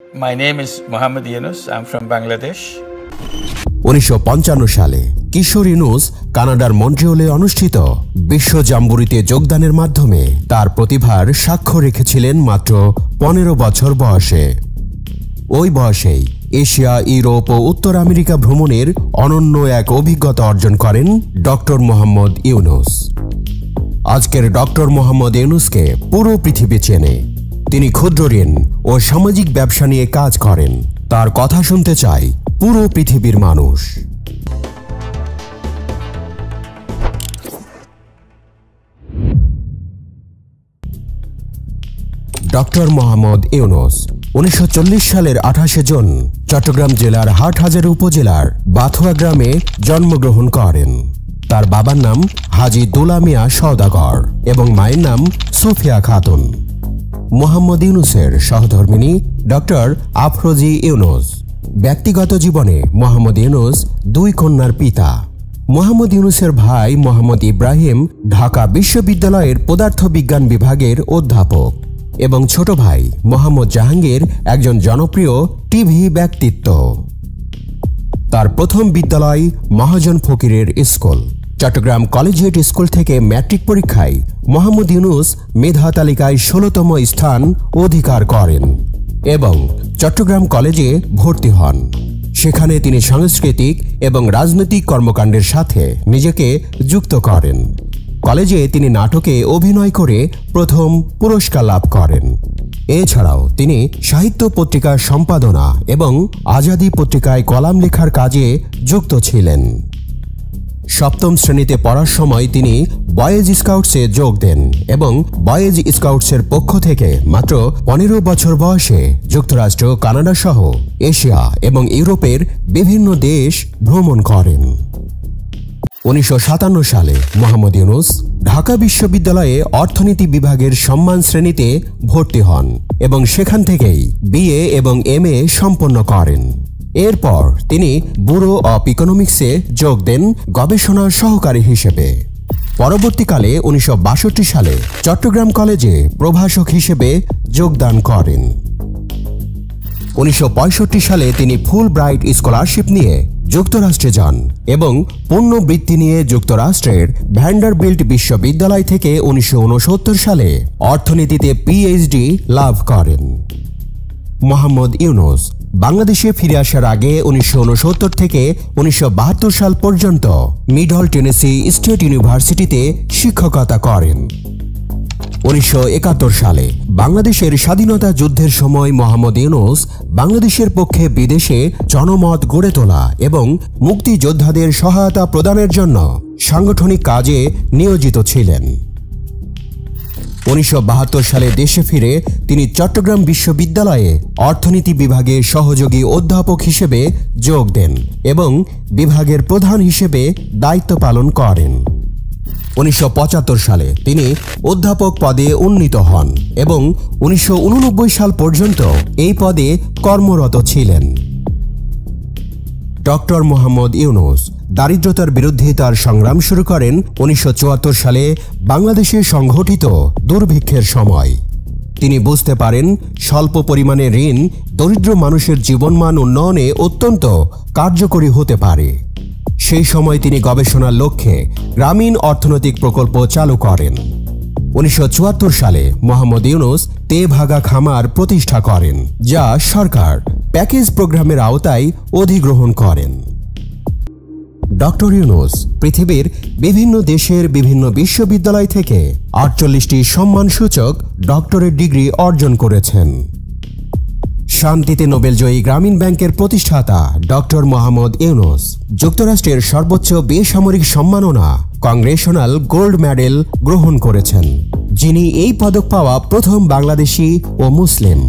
My name is Mohammad Yunus. I'm from Bangladesh. 1955 সালে কিশোর ইউনুস কানাডার মন্ট্রিয়লে অনুষ্ঠিত বিশ্ব জাম্বুরিতে যোগদানের মাধ্যমে তার প্রতিভার সাক্ষ্য রেখেছিলেন মাত্র 15 বছর বয়সে। ওই বয়সেই এশিয়া, ইউরোপ ও উত্তর আমেরিকা ভ্রমণের অনন্য এক অভিজ্ঞতা অর্জন করেন ডক্টর মোহাম্মদ ইউনুস। আজকের ডক্টর মোহাম্মদ ইউনুসকে পুরো পৃথিবী চেনে। তিনি ক্ষুদ্র ঋণ ও সামাজিক ব্যবসা নিয়ে কাজ করেন। তার কথা শুনতে চায় পুরো পৃথিবীর মানুষ। ডক্টর মোহাম্মদ ইউনুস 1940 সালের 28 জুন চট্টগ্রাম জেলার হাটহাজারী উপজেলার বাথুয়া গ্রামে জন্মগ্রহণ করেন। তার বাবার নাম হাজী দুলা মিয়া সওদাগর এবং মায়ের নাম সুফিয়া খাতুন। মোহাম্মদ ইউনুসের সহধর্মিণী ডক্টর আফরোজি ইউনুস। ব্যক্তিগত জীবনে মোহাম্মদ ইউনুস 2 কন্যার পিতা। মোহাম্মদ ইউনুসের ভাই মোহাম্মদ ইব্রাহিম ঢাকা বিশ্ববিদ্যালয়ের পদার্থবিজ্ঞান বিভাগের অধ্যাপক এবং ছোট ভাই মোহাম্মদ জাহাঙ্গীর একজন জনপ্রিয় টিভি ব্যক্তিত্ব। তার প্রথম বিদ্যালয় মহাজন ফকিরের স্কুল। চট্টগ্রাম কলেজিয়েট স্কুল থেকে ম্যাট্রিক পরীক্ষায় মোহাম্মদ ইউনুস মেধা তালিকায় 16তম স্থান অধিকার করেন এবং চট্টগ্রাম কলেজে ভর্তি হন। সেখানে তিনি সাংস্কৃতিক এবং রাজনৈতিক কর্মকাণ্ডের সাথে নিজেকে যুক্ত করেন। কলেজে তিনি নাটকে অভিনয় করে প্রথম পুরস্কার লাভ করেন। এছাড়াও তিনি সাহিত্য পত্রিকার সম্পাদনা এবং আজাদী পত্রিকায় কলাম লেখার কাজে যুক্ত ছিলেন। 7ম শ্রেণীতে পড়ার সময় তিনি বয়েজ স্কাউটসে যোগ দেন এবং বয়েজ স্কাউটসের পক্ষ থেকে মাত্র 15 বছর বয়সে যুক্তরাষ্ট্র, কানাডা সহ এশিয়া এবং ইউরোপের বিভিন্ন দেশ ভ্রমণ করেন। 1957 সালে মোহাম্মদ ইউনুস ঢাকা বিশ্ববিদ্যালয়ে অর্থনীতি বিভাগের সম্মান শ্রেণীতে ভর্তি হন এবং সেখান থেকেই বিএ এবং এমএ সম্পন্ন করেন। এরপর তিনি ব্যুরো অব ইকোনমিক্সে যোগ দেন গবেষণা সহকারী হিসেবে। পরবর্তীকালে 1962 সালে চট্টগ্রাম কলেজে প্রভাষক হিসেবে যোগদান করেন। 1965 সালে তিনি ফুল ব্রাইট স্কলারশিপ নিয়ে যুক্তরাষ্ট্রে যান এবং পূর্ণ বৃত্তি নিয়ে যুক্তরাষ্ট্রের ভ্যান্ডারবিল্ট বিশ্ববিদ্যালয় থেকে 1969 সালে অর্থনীতিতে পিএইচডি লাভ করেন। মোহাম্মদ ইউনুস বাংলাদেশে ফিরে আসার আগে 1969 থেকে 1972 সাল পর্যন্ত মিডল টেনেসি স্টেট ইউনিভার্সিটিতে শিক্ষকতা করেন। 1971 সালে বাংলাদেশের স্বাধীনতা যুদ্ধের সময় মোহাম্মদ ইউনুস বাংলাদেশের পক্ষে বিদেশে জনমত গড়ে তোলা এবং মুক্তিযোদ্ধাদের সহায়তা প্রদানের জন্য সাংগঠনিক কাজে নিয়োজিত ছিলেন। 1972 সালে দেশে ফিরে তিনি চট্টগ্রাম বিশ্ববিদ্যালয়ে অর্থনীতি বিভাগে সহযোগী অধ্যাপক হিসেবে যোগ দেন এবং বিভাগের প্রধান হিসেবে দায়িত্ব পালন করেন। 1975 সালে তিনি অধ্যাপক পদে উন্নীত হন এবং 1989 সাল পর্যন্ত এই পদে কর্মরত ছিলেন। ডক্টর মোহাম্মদ ইউনুস দারিদ্রতার বিরুদ্ধে তার সংগ্রাম শুরু করেন 1974 সালে বাংলাদেশে সংঘটিত দুর্ভিক্ষের সময়। তিনি বুঝতে পারেন স্বল্প পরিমাণে ঋণ দরিদ্র মানুষের জীবনমান উন্নয়নে অত্যন্ত কার্যকরী হতে পারে। সেই সময় তিনি গবেষণার লক্ষ্যে গ্রামীণ অর্থনৈতিক প্রকল্প চালু করেন। 1974 সালে মোহাম্মদ ইউনুস তেভাগা খামার প্রতিষ্ঠা করেন, যা সরকার প্যাকেজ প্রোগ্রামের আওতায় অধিগ্রহণ করেন। ডক্টর ইউনুস পৃথিবীর বিভিন্ন দেশের বিভিন্ন বিশ্ববিদ্যালয় থেকে 48টি সম্মানসূচক ডক্টরেট ডিগ্রি অর্জন করেছেন। শান্তিতে নোবেলজয়ী গ্রামীণ ব্যাংকের প্রতিষ্ঠাতা ডক্টর মোহাম্মদ ইউনুস যুক্তরাষ্ট্রের সর্বোচ্চ বেসামরিক সম্মাননা কংগ্রেশনাল গোল্ড মেডেল গ্রহণ করেছেন, যিনি এই পদক পাওয়া প্রথম বাংলাদেশি ও মুসলিম।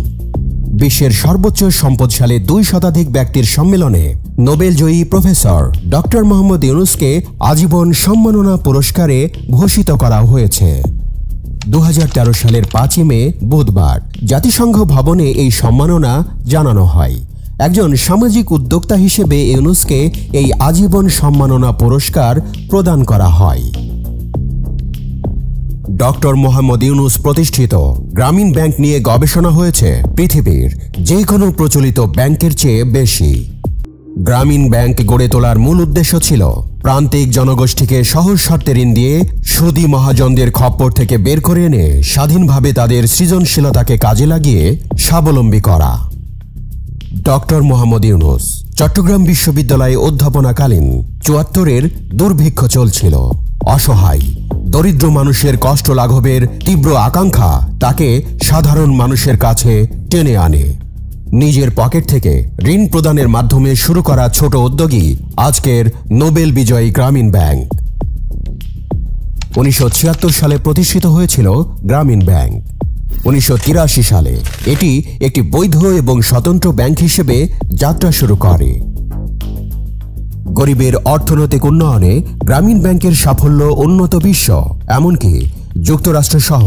বিশ্বের সর্বোচ্চ সম্পদশালী 2 শতাধিক ব্যক্তির সম্মেলনে নোবেলজয়ী প্রফেসর ডক্টর মোহাম্মদ ইউনুসকে আজীবন সম্মাননা পুরস্কারে ভূষিত করা হয়েছে। 2013 সালের 5 মে বুধবার জাতিসংঘ ভবনে এই সম্মাননা জানানো হয়। একজন সামাজিক উদ্যোক্তা হিসেবে ইউনুসকে এই আজীবন সম্মাননা পুরস্কার প্রদান করা হয়। ডক্টর মোহাম্মদ ইউনুস প্রতিষ্ঠিত গ্রামীণ ব্যাংক নিয়ে গবেষণা হয়েছে পৃথিবীর যে কোনো প্রচলিত ব্যাংকের চেয়ে বেশি। গ্রামীণ ব্যাংক গড়ে তোলার মূল উদ্দেশ্য ছিল প্রান্তিক জনগোষ্ঠীকে সহজ শর্তে ঋণ দিয়ে সুদী মহাজনদের খপ্পর থেকে বের করে এনে স্বাধীনভাবে তাদের সৃজনশীলতাকে কাজে লাগিয়ে স্বাবলম্বী করা। ডক্টর মোহাম্মদ ইউনুস চট্টগ্রাম বিশ্ববিদ্যালয়ে অধ্যাপনাকালীন ৭৪-এর দুর্ভিক্ষ চলছিল। অসহায় দরিদ্র মানুষের কষ্ট লাঘবের তীব্র আকাঙ্ক্ষা তাকে সাধারণ মানুষের কাছে টেনে আনে। নিজের পকেট থেকে ঋণ প্রদানের মাধ্যমে শুরু করা ছোট উদ্যোগই আজকের নোবেল বিজয়ী গ্রামীণ ব্যাংক। ১৯৭৬ সালে প্রতিষ্ঠিত হয়েছিল গ্রামীণ ব্যাংক। ১৯৮৩ সালে এটি একটি বৈধ এবং স্বতন্ত্র ব্যাংক হিসেবে যাত্রা শুরু করে। গরিবের অর্থনৈতিক উন্নয়নে গ্রামীণ ব্যাংকের সাফল্য উন্নত বিশ্ব, এমনকি যুক্তরাষ্ট্র সহ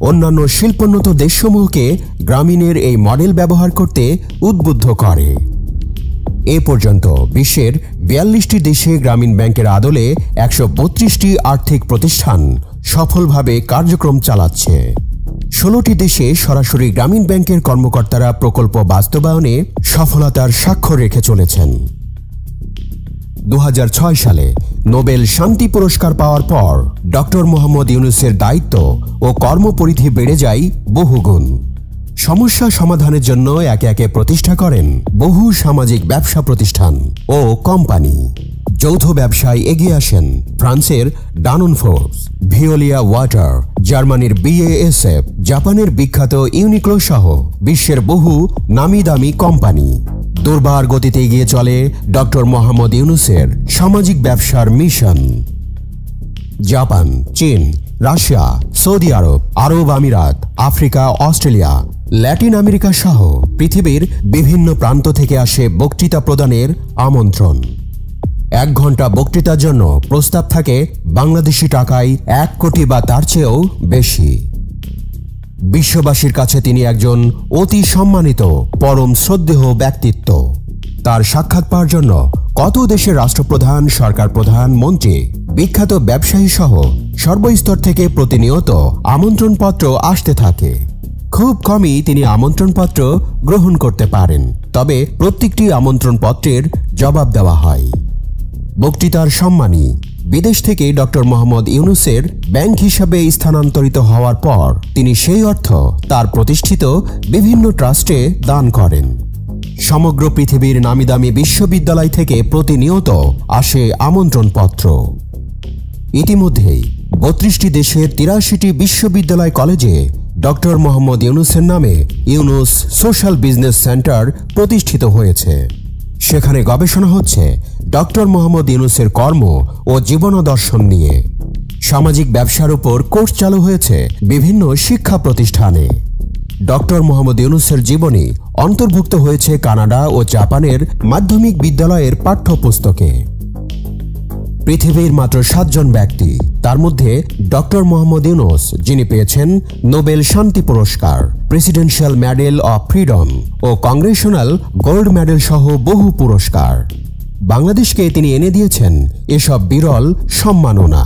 অন্যান্য শিল্পোন্নত দেশসমূহকে গ্রামীণের এই মডেল ব্যবহার করতে উদ্বুদ্ধ করে। এ পর্যন্ত বিশ্বের ৪২টি দেশে গ্রামীণ ব্যাংকের আদলে ১৩২টি আর্থিক প্রতিষ্ঠান সফলভাবে কার্যক্রম চালাচ্ছে। ১৬টি দেশে সরাসরি গ্রামীণ ব্যাংকের কর্মকর্তারা প্রকল্প বাস্তবায়নে সফলতার স্বাক্ষর রেখে চলেছেন। ২০০৬ সালে নোবেল শান্তি পুরস্কার পাওয়ার পর ডক্টর মোহাম্মদ ইউনুসের দায়িত্ব ও কর্মপরিধি বেড়ে যায় বহুগুণ। সমস্যা সমাধানের জন্য একে একে প্রতিষ্ঠা করেন বহু সামাজিক ব্যবসা প্রতিষ্ঠান ও কোম্পানি। যৌথ ব্যবসায় এগিয়ে আসেন ফ্রান্সের ডাননফোর্স, ভিওলিয়া ওয়াটার, জার্মানির BASF, জাপানের বিখ্যাত ইউনিক্লো সহ বিশ্বের বহু নামি দামি কোম্পানি। দুর্বার গতিতে এগিয়ে চলে ডক্টর মোহাম্মদ ইউনুসের সামাজিক ব্যবসার মিশন। জাপান, চীন, রাশিয়া, সৌদি আরব, আরব আমিরাত, আফ্রিকা, অস্ট্রেলিয়া, ল্যাটিন আমেরিকা সহ পৃথিবীর বিভিন্ন প্রান্ত থেকে আসে বক্তৃতা প্রদানের আমন্ত্রণ। ১ ঘন্টা বক্তৃতার জন্য প্রস্তাব থাকে বাংলাদেশি টাকায় ১ কোটি বা তার চেয়েও বেশি। বিশ্ববাসীর কাছে তিনি একজন অতি সম্মানিত পরম শ্রদ্ধেয় ব্যক্তিত্ব। তার সাক্ষাৎ পাওয়ার জন্য কত দেশের রাষ্ট্রপ্রধান, সরকার প্রধান, মন্ত্রী, বিখ্যাত ব্যবসায়ী সহ সর্বস্তর থেকে প্রতিনিয়ত আমন্ত্রণপত্র আসতে থাকে। খুব কমই তিনি আমন্ত্রণপত্র গ্রহণ করতে পারেন, তবে প্রত্যেকটি আমন্ত্রণপত্রের জবাব দেওয়া হয়। বক্তৃতার সম্মানী বিদেশ থেকে ডক্টর মোহাম্মদ ইউনুসের ব্যাংক হিসাবে স্থানান্তরিত হওয়ার পর তিনি সেই অর্থ তার প্রতিষ্ঠিত বিভিন্ন ট্রাস্টে দান করেন। সমগ্র পৃথিবীর নামিদামি বিশ্ববিদ্যালয় থেকে প্রতিনিয়ত আসে আমন্ত্রণপত্র। ইতিমধ্যেই ৩২টি দেশের ৮৩টি বিশ্ববিদ্যালয় কলেজে ডক্টর মোহাম্মদ ইউনুসের নামে ইউনুস সোশ্যাল বিজনেস সেন্টার প্রতিষ্ঠিত হয়েছে। সেখানে গবেষণা হচ্ছে ডক্টর মোহাম্মদ ইউনুসের কর্ম ও জীবনাদর্শন নিয়ে। সামাজিক ব্যবসার উপর কোর্স চালু হয়েছে বিভিন্ন শিক্ষা প্রতিষ্ঠানে। ডক্টর মোহাম্মদ ইউনুসের জীবনী অন্তর্ভুক্ত হয়েছে কানাডা ও জাপানের মাধ্যমিক বিদ্যালয়ের পাঠ্যপুস্তকে। পৃথিবীর মাত্র ৭ জন ব্যক্তি, তার মধ্যে ডক্টর মোহাম্মদ ইউনুস, যিনি পেয়েছেন নোবেল শান্তি পুরস্কার, প্রেসিডেন্সিয়াল মেডেল অফ ফ্রিডম ও কংগ্রেশনাল গোল্ড মেডেল সহ বহু পুরস্কার। বাংলাদেশকে তিনি এনে দিয়েছেন এসব বিরল সম্মাননা।